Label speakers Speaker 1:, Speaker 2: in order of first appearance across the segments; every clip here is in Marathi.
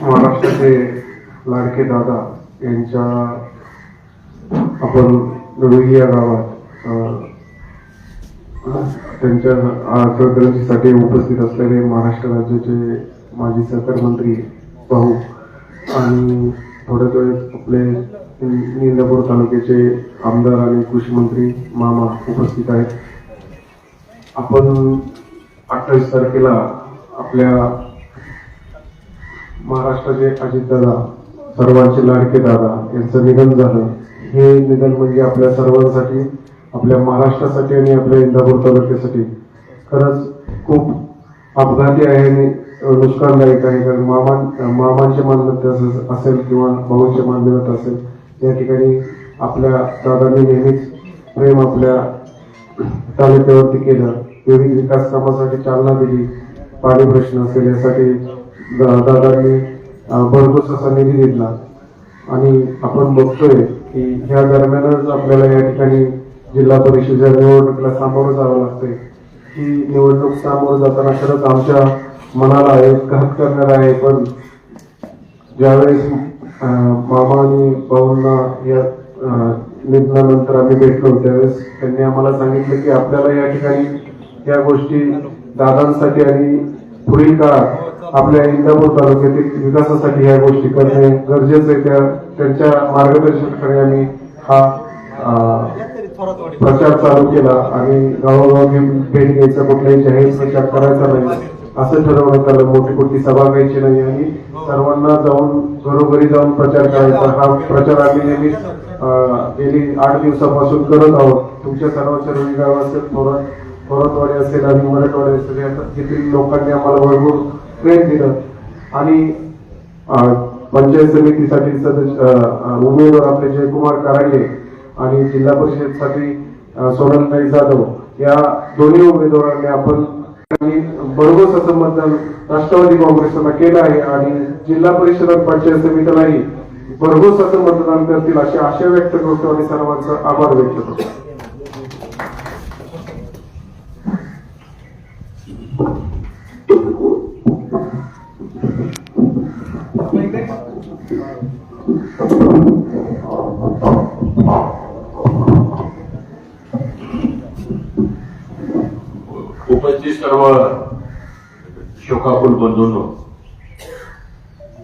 Speaker 1: महाराष्ट्राचे लाडके दादा यांच्या आपण नवेली या गावात त्यांच्या श्रद्धांजलीसाठी उपस्थित असलेले महाराष्ट्र राज्याचे माजी सहकार मंत्री भाऊ आणि थोड्याच वेळेस आपले इंदापूर तालुक्याचे आमदार आणि कृषी मंत्री मामा उपस्थित आहेत. आपण 28 तारखेला आपल्या महाराष्ट्राचे अजितदादा सर्वांचे लाडके दादा यांचं निधन झालं. हे निधन म्हणजे आपल्या सर्वांसाठी, आपल्या महाराष्ट्रासाठी आणि आपल्या इंदापूर तालुक्यासाठी खरंच खूप अपघाती आहे आणि नुकसानदायक आहे. कारण मामांचे मानधन असेल किंवा भाऊंचे मानधन असेल, या ठिकाणी आपल्या दादांनी नेहमीच प्रेम आपल्या तालुक्यावरती केलं. विविध विकास कामासाठी चालना दिली. पाणी प्रश्न असेल यासाठी दादांनी भरघोस असा निधी दिला. आणि आपण बघतोय की ह्या दरम्यानच आपल्याला या ठिकाणी जिल्हा परिषदेच्या निवडणुकीला सामोरं जावं लागतंय. ही निवडणूक सामोरं जाताना खरंच आमच्या मनाला एक घात करणार आहे. पण ज्यावेळेस मामा आणि भाऊंना या निधनानंतर आम्ही भेटलो त्यावेळेस त्यांनी आम्हाला सांगितलं की आपल्याला या ठिकाणी या गोष्टी दादांसाठी आणि पुढील काळात आपल्या इंदापूर तालुक्यातील विकासासाठी ह्या गोष्टी करणे गरजेचं आहे. त्यांच्या मार्गदर्शनाखाली आम्ही हा प्रचार चालू केला आणि गावोगावी भेट घ्यायचा, कुठलाही जाहीर प्रचार करायचा नाही असं ठरवण्यात आलं. मोठी मोठी सभा घ्यायची नाही आणि सर्वांना जाऊन घरोघरी जाऊन प्रचार करायचा. हा प्रचार आम्ही नेहमी गेली 8 दिवसापासून करत आहोत. तुमच्या सर्वांच्या रुई गाव असेल, थोरातवाडी असेल आणि मराठवाडी असेल, येथील लोकांनी आम्हाला भरपूर प्रेम दिलं. आणि पंचायत समितीसाठी उमेदवार आपले जयकुमार कराडे आणि जिल्हा परिषदसाठी सोनलताई जाधव या दोन्ही उमेदवारांनी आपण भरघोस असं मतदान राष्ट्रवादी काँग्रेसला केलं आहे आणि जिल्हा परिषद आणि पंचायत समितीलाही भरघोस असं मतदान करतील अशी आशा व्यक्त करतो आणि सर्वांचा आभार व्यक्त करतो.
Speaker 2: उपस्थित सर्व शोकाकुल बंधूंनो,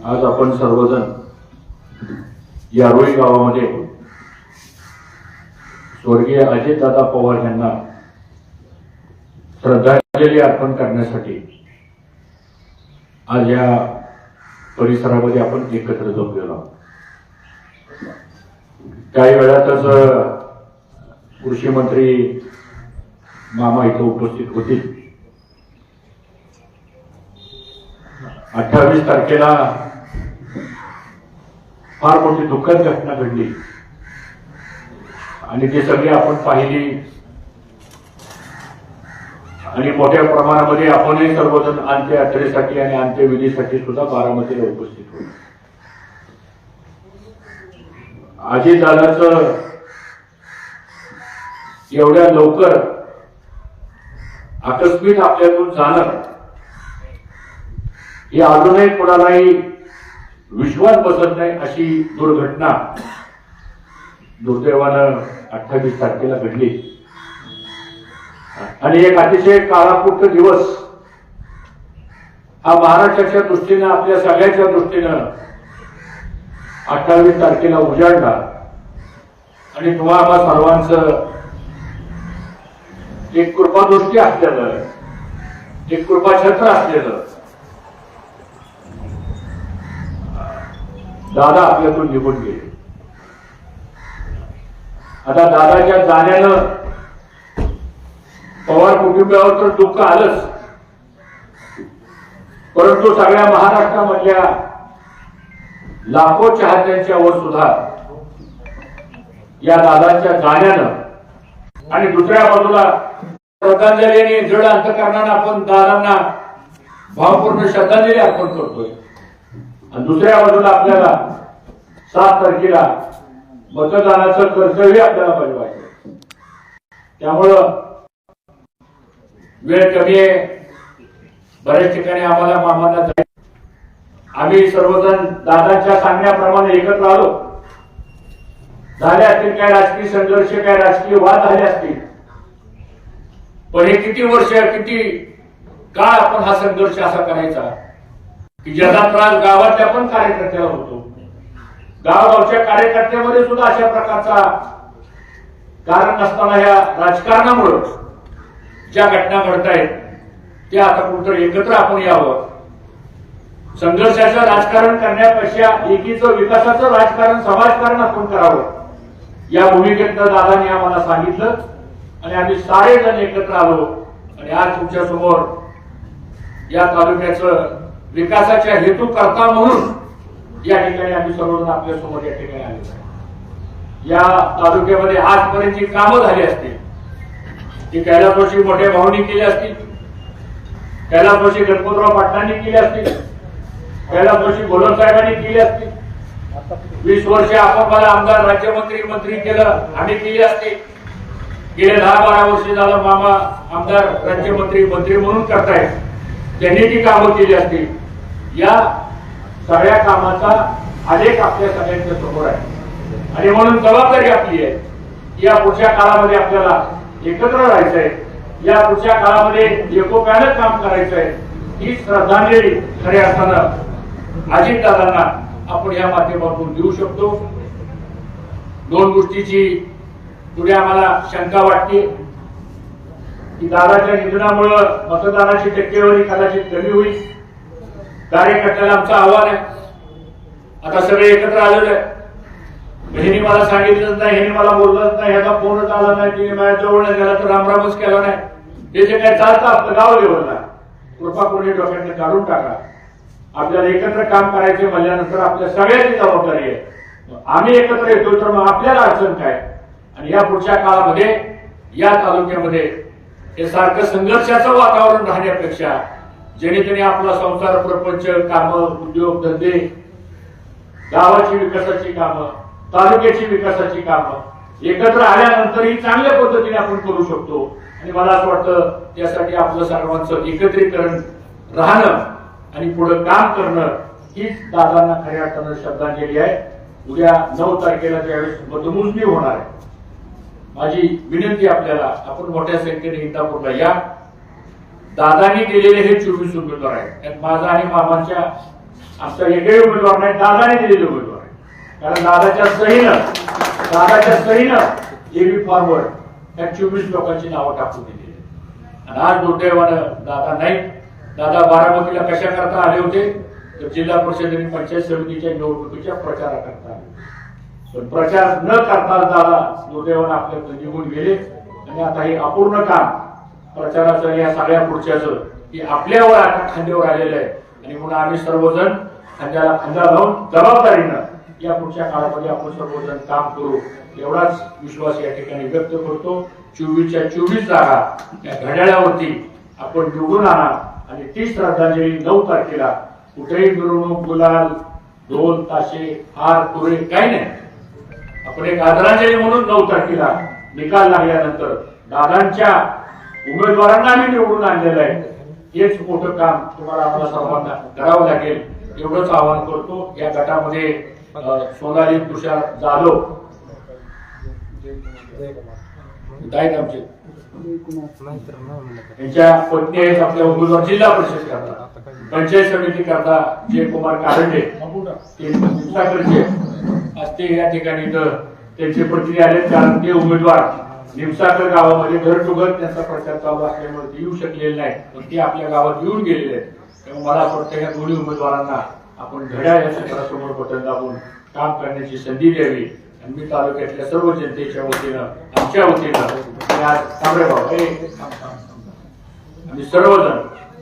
Speaker 2: आज आपण सर्वजण या रोई गावामध्ये स्वर्गीय अजितदादा पवार यांना श्रद्धांजली अर्पण करण्यासाठी आज या परिसरामध्ये आपण एकत्र जमलेलो आहोत. काही वेळातच कृषी मंत्री मामा इथं उपस्थित होतील. 28 तारखेला फार मोठी दुःखद घटना घडली आणि ती सगळी आपण पाहिली आणि मोठ्या प्रमाणामध्ये आपणही सर्वजण अंत्ययात्रेसाठी आणि अंत्यविधीसाठी सुद्धा बारामतीला उपस्थित होतो. अजितदादाचं एवढ्या लवकर आकस्मिक आपल्यातून जाणं ही अजूनही कोणालाही विश्वास बसत नाही अशी दुर्घटना दुर्दैवानं 28 तारखेला घडली. आणि एक अतिशय काळाकुट्ट दिवस हा महाराष्ट्राच्या दृष्टीनं, आपल्या सगळ्यांच्या दृष्टीनं 28 तारखेला उजाडला आणि तुम्हा आम्हा सर्वांचं एक कृपादृष्टी असलेलं, एक कृपाछत्र असलेलं दादा आपल्यातून निघून गेले. आता दादाच्या जाण्यानं पवार कुटुंबावर तर दुःख आलंच, परंतु सगळ्या महाराष्ट्रामधल्या लाखो चाहत्यांच्या वर सुद्धा या दादाच्या जाण्यानं आणि दुसऱ्या बाजूला श्रद्धांजली आणि दृढ अंतकरणानं आपण दादांना भावपूर्ण श्रद्धांजली अर्पण करतोय. आणि दुसऱ्या बाजूला आपल्याला 7 तारखेला मतदानाचं कर्तव्य आपल्याला बजावायचं. त्यामुळं वेळ कमी आहे. बऱ्याच ठिकाणी आम्हाला मामांना आम्ही सर्वजण दादाच्या सांगण्याप्रमाणे एकत्र आलो. झाले असतील काय राजकीय संघर्ष, काय राजकीय वाद झाले असतील, पण हे किती वर्ष, किती काळ आपण हा संघर्ष असा करायचा की ज्याचा त्रास गावातल्या पण कार्यकर्त्याला होतो. गावगावच्या कार्यकर्त्यामध्ये सुद्धा अशा प्रकारचा कारण नसताना या राजकारणामुळे ज्या घटना घडतायत त्या आता कुठं एकत्र आपण यावं. संघर्षाचं राजकारण करण्यापेक्षा एकीचं विकासाचं राजकारण, समाजकारण आपण करावं या भूमिकेतनं दादांनी आम्हाला सांगितलं आणि आम्ही सारे जण एकत्र आलो आणि आज तुमच्या समोर या तालुक्याचं विकासाच्या हेतू करता म्हणून या ठिकाणी आम्ही सर्वजण आपल्या समोर या ठिकाणी आलेलो आहे. या तालुक्यामध्ये आजपर्यंत जी कामं झाली असतील ती कैलासवासी मोठ्या भाऊनी केली असतील, कैलासवासी गणपतराव पाटलांनी केली असतील, कैलासवासी गोलम साहेबांनी केली असतील. 20 वर्ष आपण मला आमदार, राज्यमंत्री केलं, आम्ही केली असतील. गेले 10-12 वर्ष झालं मामा आमदार, राज्यमंत्री, मंत्री म्हणून करतायत, त्यांनी ती कामं केली असतील. या सगळ्या कामाचा आलेख आपल्या सगळ्यांच्या समोर आहे आणि म्हणून जबाबदारी आपली आहे. या पुढच्या काळामध्ये आपल्याला एकत्र राहायचंय, या पुढच्या काळामध्ये एकोप्यानं काम करायचंय. ही श्रद्धांजली खऱ्या अर्थानं अजितदादांना आपण या माध्यमातून देऊ शकतो. 2 गोष्टीची पुढे आम्हाला शंका वाटते की दादाच्या निधनामुळं मतदानाची टक्केवारी कदाचित कमी होईल. कार्यकर्त्याला आमचं आव्हान आहे, आता सगळे एकत्र आलेले आहे. ह्यांनी मला सांगितलंच नाही, ह्यांनी मला बोललंच नाही, ह्याचा फोनच आला नाही, तिने माझ्या जवळ नाही गेला तर रामरामच केला नाही. हे जे काय चालतं आपलं गाव लेवलला, कृपा कोणी डोक्यातनं काढून टाका. आपल्याला एकत्र काम करायचे म्हणल्यानंतर आपल्या सगळ्यांची जबाबदारी आहे. आम्ही एकत्र येतो तर मग आपल्याला अडचण काय. आणि या पुढच्या काळामध्ये या तालुक्यामध्ये हे सारखं संघर्षाचं वातावरण राहण्यापेक्षा जेणेकरून आपला संसार, प्रपंच, कामं, उद्योग धंदे, गावाची विकासाची कामं, तालुक्याची विकासाची कामं एकत्र आल्यानंतर ही चांगल्या पद्धतीने आपण करू शकतो. आणि मला असं वाटतं त्यासाठी आपलं सर्वांचं एकत्रीकरण राहणं आणि पुढे काम करणं हीच दादांना खऱ्या अर्थानं श्रद्धांजली आहे. उद्या 9 तारखेला ज्यावेळेस मतमोजणी होणार आहे, माझी विनंती आपल्याला, आपण मोठ्या संख्येने इंदापूरला या. दादांनी दिलेले हे 24 उमेदवार आहेत. त्यात माझा आणि मामांच्या आमचा एकही उमेदवार नाही, दादाने दिलेले उमेदवार आहे. कारण दादाच्या सहीनं एबी फॉर्मवर त्या 24 लोकांची नावं टाकून दिलेली. आणि आज दुर्दैवानं दादा नाही. दादा बारामतीला कशा करता आले होते तर जिल्हा परिषद आणि पंचायत समितीच्या निवडणुकीच्या प्रचाराकरता आले. पण प्रचार न करता दादा दुर्दैवानं आपल्याकडे निघून गेले आणि आता हे अपूर्ण काम प्रचाराचं, या सगळ्या पुढच्याचं की आपल्यावर आता खांद्यावर आलेलं आहे. आणि म्हणून आम्ही सर्वजण खांद्याला खांदा लावून जबाबदारीनं या पुढच्या काळामध्ये आपण सर्वजण काम करू एवढाच विश्वास या ठिकाणी व्यक्त करतो. 24च्या 24 जागा या घड्याळावरती आपण निवडून आणा आणि ती श्रद्धांजली 9 तारखेला कुठेही मिरवणूक, गुलाल, ढोल, ताशे, हार, तुरे काही नाही. आपण एक आदरांजली म्हणून 9 तारखेला निकाल लागल्यानंतर दादांच्या उमेदवारांना आम्ही निवडून आणलेलं आहे. हेच मोठं काम तुम्हाला आम्हाला सर्वांना करावं लागेल एवढंच आवाहन करतो. या गटामध्ये सोनाली तुषार जाधव आहेत आमचे, त्यांच्या पत्नी आहेत आपल्या उमेदवार जिल्हा परिषद करता, पंचायत समिती करता जयकुमार कारंडे ते निमसाकरचे असते. या ठिकाणी त्यांचे पत्नी आले कारण ते उमेदवार निमसाकर गावामध्ये घर टू घर त्यांचा प्रचार चालू असल्यामुळे ते येऊ शकलेले नाही, पण ते आपल्या गावात येऊन गेलेले आहेत. त्यामुळे मला असं वाटतं या दोन्ही उमेदवारांना आपण घड्याळ या क्षेत्रासमोर बटन दाबून काम करण्याची संधी द्यावी. आणि मी तालुक्यातल्या सर्व जनतेच्या वतीनं, आमच्या वतीनं आज तांबरेगाव आम्ही सर्वजण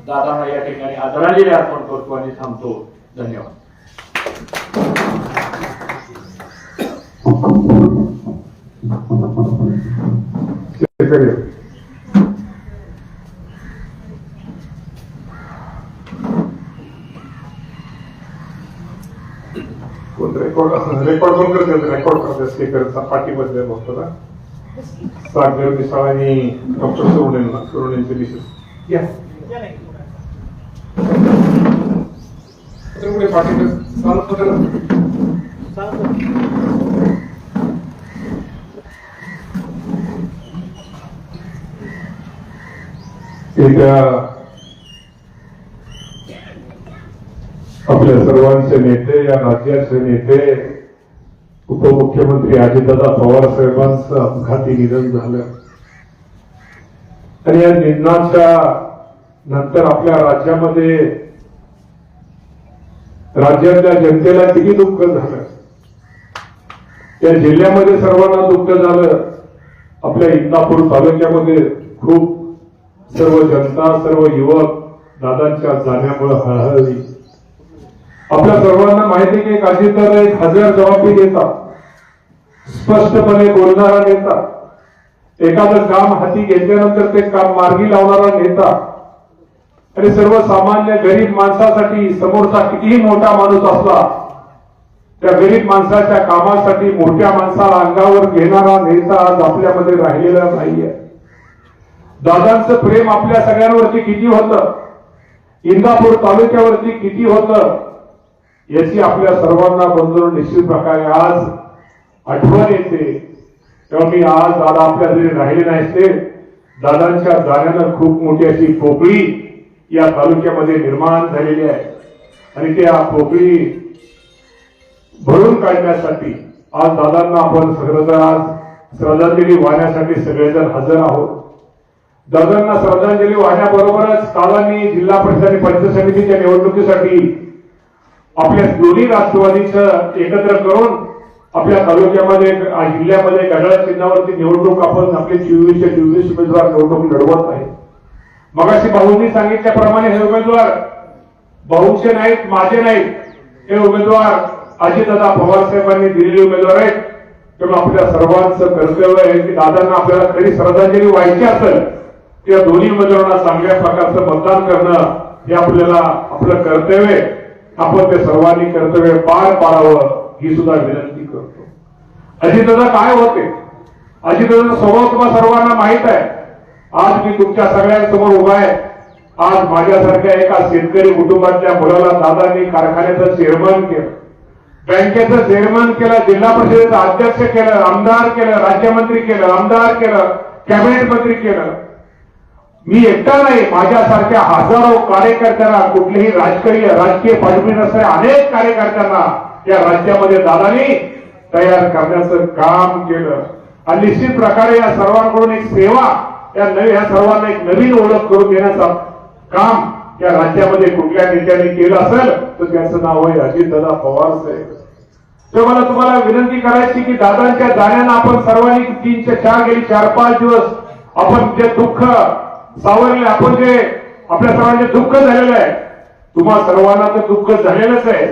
Speaker 2: दादांना या ठिकाणी आदरांजली अर्पण करतो आणि थांबतो. धन्यवाद.
Speaker 1: रेकॉर्ड पण करते, रेकॉर्ड करते स्पीकरचा पाठीमध्ये बघतो ना. सागदेव मिसाळ आणि डॉक्टर सुरुणेंचे मिसेस या ते पाठीमागे चालत होते ना. येत्या आपल्या सर्वांचे नेते, या राज्याचे नेते, उपमुख्यमंत्री अजितदादा पवार साहेबांचं अपघाती निधन झालं आणि या निधनाच्या नंतर आपल्या राज्यामध्ये राज्यातल्या जनतेला किती दुःख झालं, या जिल्ह्यामध्ये सर्वांना दुःख झालं. आपल्या इंदापूर तालुक्यामध्ये खूप सर्व जनता, सर्व युवक दादांच्या जाण्यामुळे हळहळली. आपल्या सर्वांना माहिती की एक अजितदादा एक हजरजबाबी नेता, स्पष्टपणे बोलणारा नेता, एखादं काम हाती घेतल्यानंतर ते काम मार्गी लावणारा नेता आणि सर्वसामान्य गरीब माणसासाठी समोरचा कितीही मोठा माणूस असला त्या गरीब माणसाच्या कामासाठी मोठ्या माणसाला अंगावर घेणारा नेता आज आपल्यामध्ये राहिलेला नाहीये. दादांचं प्रेम आपल्या सगळ्यांवरती किती होतं, इंदापूर तालुक्यावरती किती होतं, याची आपल्या सर्वांना बंधून निश्चित प्रकारे आज आठवण येते. तेव्हा मी आज दादा आपल्या जरी राहिले नसते, दादांच्या जाण्यानं खूप मोठी अशी पोकळी या तालुक्यामध्ये निर्माण झालेली आहे आणि त्या पोकळी भरून काढण्यासाठी आज दादांना आपण सगळं आज श्रद्धांजली वाहण्यासाठी सगळेजण हजर आहोत. दादांना श्रद्धांजली वाहण्याबरोबरच दादांनी जिल्हा परिषद आणि पंचायत समितीच्या निवडणुकीसाठी आपल्या दोन्ही राष्ट्रवादीचं एकत्र करून आपल्या तालुक्यामध्ये जिल्ह्यामध्ये घड्याळ चिन्हावरती निवडणूक आपण आपले 24 उमेदवार निवडणूक लढवत आहे. मगाशी भाऊंनी सांगितल्याप्रमाणे हे उमेदवार भाऊंचे नाहीत, माझे नाहीत, हे उमेदवार अजितदादा पवार साहेबांनी दिलेले उमेदवार आहेत. तेव्हा आपल्या सर्वांचं कर्तव्य आहे की दादांना आपल्याला खरी श्रद्धांजली व्हायची असेल त्या दोन्ही उमेदवारांना चांगल्या प्रकारचं मतदान करणं हे आपल्याला आपलं कर्तव्य आहे. आपण ते सर्वांनी कर्तव्य पार पाडावं ही सुद्धा विनंती करतो. अजितदादा काय होते, अजितदादा स्वभाव तुम्हाला सर्वांना माहित आहे. आज मी तुमच्या सगळ्यांसमोर उभा आहे. आज माझ्यासारख्या एका शेतकरी कुटुंबातल्या मुलाला दादांनी कारखान्याचं चेअरमन केलं, बँकेचं चेअरमन केलं, जिल्हा परिषदेचं अध्यक्ष केलं, आमदार केलं, राज्यमंत्री केलं, आमदार केलं, कॅबिनेट मंत्री केलं. मी एकटा नाही, माझ्यासारख्या हजारो कार्यकर्त्यांना, कुठलेही राजकीय पाठबळ नसणाऱ्या अनेक कार्यकर्त्यांना या राज्यामध्ये दादांनी तयार करण्याचं काम केलं आणि निश्चित प्रकारे या सर्वांकडून एक सेवा या सर्वांना एक नवीन ओळख करून देण्याचं काम या राज्यामध्ये कुठल्या नेत्यांनी केलं असेल तर त्याचं नाव आहे अजितदादा पवार साहेब. तर मला तुम्हाला विनंती करायची की दादांच्या जाण्यानं आपण सर्वांनी 4-5 दिवस आपण जे दुःख सावरले, आपण जे आपल्या सर्वांचे दुःख झालेलं आहे, तुम्हा सर्वांना तर दुःख झालेलंच आहे,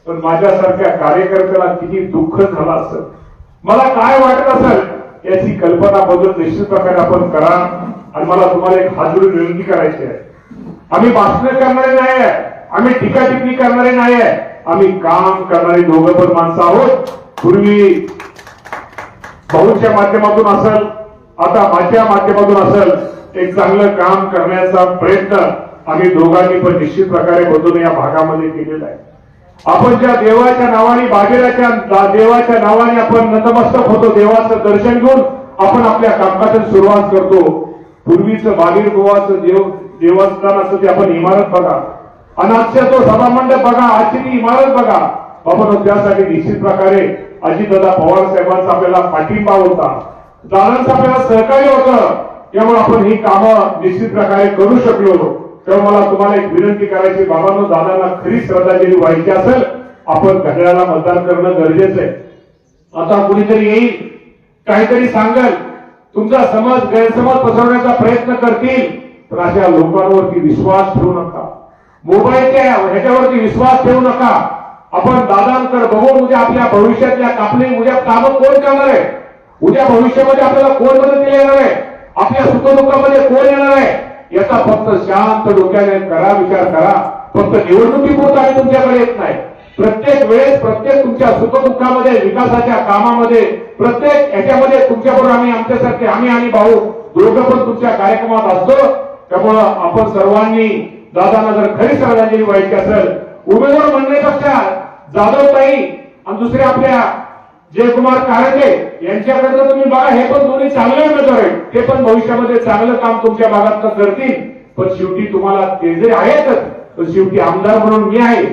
Speaker 1: पण माझ्यासारख्या कार्यकर्त्याला किती दुःख झालं असेल, मला काय वाटत असेल याची कल्पना बदलून निश्चित प्रकारे आपण करा. आणि मला तुम्हाला एक हात जोडून विनंती करायची आहे, आम्ही भाषण करणारे नाही आहे, आम्ही टीका टिप्पणी करणारे नाही आहे, आम्ही काम करणारे दोघं पण माणसं आहोत. पूर्वी भाऊच्या माध्यमातून असेल, आता माझ्या माध्यमातून असेल, एक चांगलं काम करण्याचा प्रयत्न आम्ही दोघांनी पण निश्चित प्रकारे बदलून या भागामध्ये केलेला आहे. आपण ज्या देवाच्या नावाने, बागेराच्या देवाच्या नावाने आपण नतमस्तक होतो, देवाचं दर्शन घेऊन आपण आपल्या कामकाजाची सुरुवात करतो. पूर्वीचं बागीर गोवाचं देवस्थान असं ते आपण इमारत बघा आणि आजच्या तो सभामंडप बघा, आजची ती इमारत बघा. आपण त्यासाठी निश्चित प्रकारे अजितदादा पवार साहेबांचा आपल्याला पाठिंबा होता, दादांचं आपल्याला सहकार्य होतं, त्यामुळे आपण ही कामं निश्चित प्रकारे करू शकलो. तेव्हा मला तुम्हाला एक विनंती करायची, बाबांनो, दादांना खरी श्रद्धांजली व्हायची असेल आपण घड्याळाला मतदान करणं गरजेचं आहे. आता कुणीतरी येईल, काहीतरी सांगेल, तुमचा गैरसमज पसरवण्याचा प्रयत्न करतील, तर अशा लोकांवरती विश्वास ठेवू नका, मोबाईलच्या ह्याच्यावरती विश्वास ठेवू नका. आपण दादांकडे बघून उद्या आपल्या भविष्यातल्या आपली उद्या कामं कोण करणार आहे, उद्या भविष्यामध्ये आपल्याला कोण मदत केली येणार आहे, आपल्या सुखदुःखामध्ये कोण येणार आहे, याचा फक्त शांत डोक्याने करा, विचार करा. फक्त निवडणुकीपुरता आम्ही तुमच्याकडे येत नाही, प्रत्येक वेळेस प्रत्येक तुमच्या सुखदुःखामध्ये, विकासाच्या कामामध्ये, प्रत्येक याच्यामध्ये तुमच्याबरोबर आम्ही आमच्यासारखे आम्ही आणि भाऊ दोघं पण तुमच्या कार्यक्रमात असतो. त्यामुळं आपण सर्वांनी दादांना जर खरी श्रद्धांजली व्हायची असेल
Speaker 3: उमेदवार म्हणण्यापेक्षा जाधवताई आणि दुसरे आपल्या जयकुमार कारंडे यांच्याकडे तुम्ही बघा, हे पण दोन्ही चांगले उमेदवार आहेत, ते पण भविष्यामध्ये चांगलं काम तुमच्या भागात करतील. पण शेवटी तुम्हाला ते जरी आहेतच, पण शेवटी आमदार म्हणून मी आहे,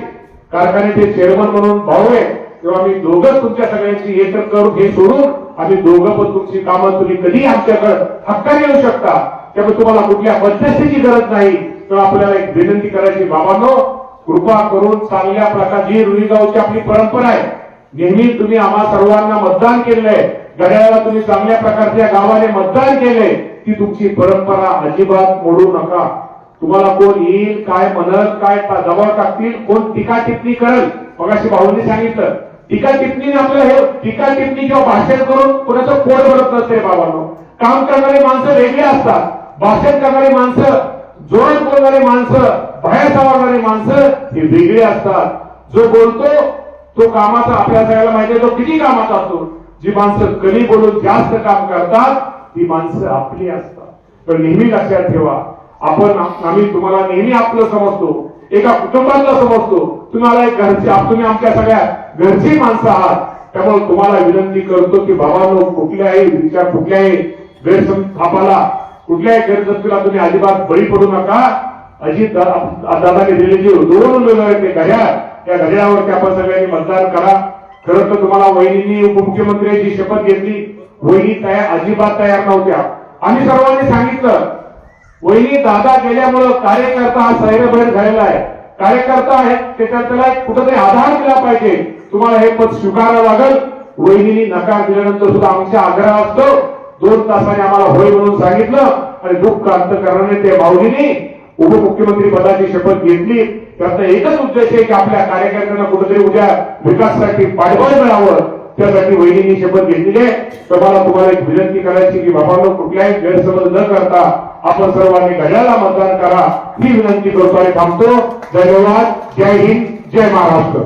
Speaker 3: कारखान्याचे चेअरमन म्हणून भाऊ आहे, तेव्हा मी दोघं तुमच्या सगळ्यांची हे करू हे सोडून आम्ही दोघं पण तुमची कामं तुम्ही कधी आमच्याकडे हक्काने येऊ शकता. त्यामुळे तुम्हाला कुठल्या मध्यस्थीची गरज नाही. तर आपल्याला एक विनंती करायची, बाबांनो कृपा करून चांगल्या प्रकारची रुईगावची आपली परंपरा आहे, नेहमी तुम्ही आम्हा सर्वांना मतदान केलंय, घड्याळाला तुम्ही चांगल्या प्रकारच्या गावाने मतदान केलंय, ती तुमची परंपरा अजिबात मोडू नका. तुम्हाला कोण येईल, काय म्हणत, काय दबाव टाकतील, कोण टीका टिप्पणी करेल, मगाशी भाऊंनी सांगितलं टीका टिप्पणीने आपलं हे टीका टिप्पणी किंवा भाषण करून कोणाचं पोट भरत नसते. बाबांनो, काम करणारी माणसं वेगळी असतात, भाषण करणारी माणसं, जोरात बोलणारी माणसं, बाहेर सावरणारी माणसं ही वेगळी असतात. जो बोलतो तो कामाचा, आपल्या सगळ्याला माहिती आहे तो किती कामाचा असतो. जी माणसं कमी बोलून जास्त काम करतात ती माणसं आपली असतात. तर नेहमी लक्षात ठेवा, आम्ही तुम्हाला नेहमी आपलं समजतो, एका कुटुंबातलं समजतो. तुम्हाला एक घरचे, तुम्ही आमच्या सगळ्या घरची माणसं आहात. त्यामुळे तुम्हाला विनंती करतो की बाबांनो, कुठल्याही विचार, कुठल्याही गैरसमजाला, कुठल्याही गैरसमजाला तुम्ही अजिबात बळी पडू नका. अजित दादाने दिलेले जे 2 उमेदवार आहेत ते घड्याळ, त्या घड्याळावरती आपण सगळ्यांनी मतदान करा. खरं तर तुम्हाला वहिनींनी उपमुख्यमंत्र्यांची शपथ घेतली, वहिनी अजिबात तयार नव्हत्या. आम्ही सर्वांनी सांगितलं, वहिनी दादा गेल्यामुळं कार्यकर्ता हा सैरभैर झालेला आहे, कार्यकर्ता आहे त्याला कुठेतरी आधार दिला पाहिजे, तुम्हाला हे पद स्वीकारावं लागेल. वहिनींनी नकार दिल्यानंतर सुद्धा आमचा आग्रह असतो, 2 तासाने आम्हाला होय म्हणून सांगितलं आणि दुःख अंत करण्याने ते माऊलींनी उपमुख्यमंत्री पदाची शपथ घेतली. त्याचा एकच उद्देश आहे की आपल्या कार्यकर्त्यांना कुठेतरी उद्या विकासासाठी पाठबळ मिळावं, त्यासाठी वहिनींनी शपथ घेतलेली आहे. तर मला तुम्हाला एक विनंती करायची की बाबांनो, कुठल्याही गैरसमज न करता आपण सर्वांनी घड्याळाला मतदान करा, ही विनंती करतो आणि थांबतो. धन्यवाद. जय हिंद, जय महाराष्ट्र.